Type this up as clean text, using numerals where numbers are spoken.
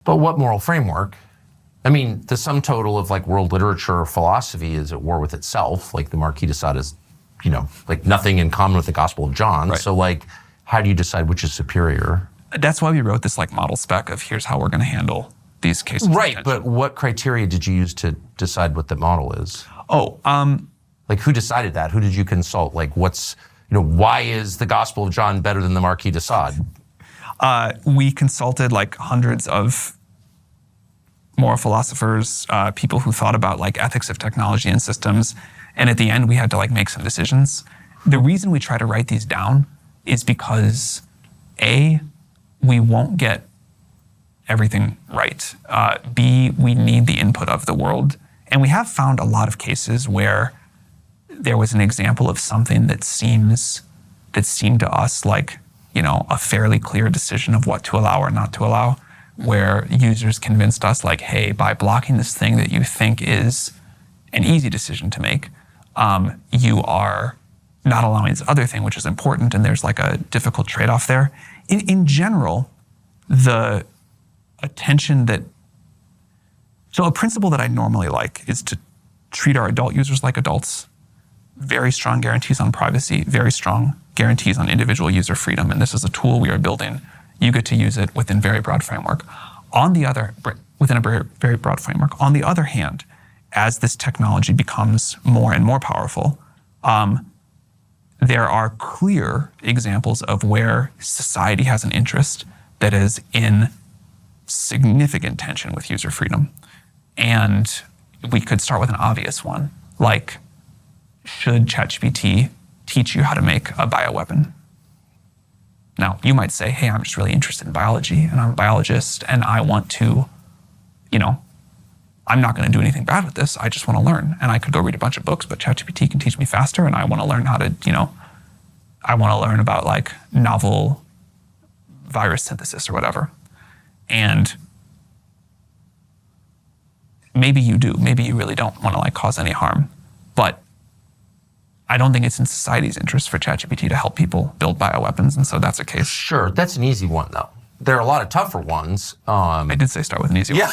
But what moral framework? I mean, the sum total of like world literature or philosophy is at war with itself. Like the Marquis de Sade is, like nothing in common with the Gospel of John. Right. So like, how do you decide which is superior? That's why we wrote this like model spec of here's how we're going to handle these cases. Right, but what criteria did you use to decide what the model is? Like who decided that? Who did you consult? Like why is the Gospel of John better than the Marquis de Sade? We consulted like hundreds of moral philosophers, people who thought about like ethics of technology and systems. And at the end, we had to like make some decisions. The reason we try to write these down is because A, we won't get everything right. B, we need the input of the world. And we have found a lot of cases where there was an example of something that seemed to us like, a fairly clear decision of what to allow or not to allow, where users convinced us like, hey, by blocking this thing that you think is an easy decision to make, you are not allowing this other thing, which is important, and there's like a difficult trade-off there. In general, the attention so a principle that I normally like is to treat our adult users like adults, very strong guarantees on privacy, very strong guarantees on individual user freedom, and this is a tool we are building. You get to use it within very broad framework. Within a very, very broad framework. On the other hand, as this technology becomes more and more powerful, there are clear examples of where society has an interest that is in significant tension with user freedom. And we could start with an obvious one, like, should ChatGPT teach you how to make a bioweapon? Now, you might say, hey, I'm just really interested in biology, and I'm a biologist, and I want to, I'm not going to do anything bad with this. I just want to learn. And I could go read a bunch of books, but ChatGPT can teach me faster, and I want to learn how to, I want to learn about like novel virus synthesis or whatever. And maybe you do. Maybe you really don't want to like cause any harm. But I don't think it's in society's interest for ChatGPT to help people build bioweapons, and so that's a case. Sure, that's an easy one though. There are a lot of tougher ones. I did say start with an easy one. Yeah,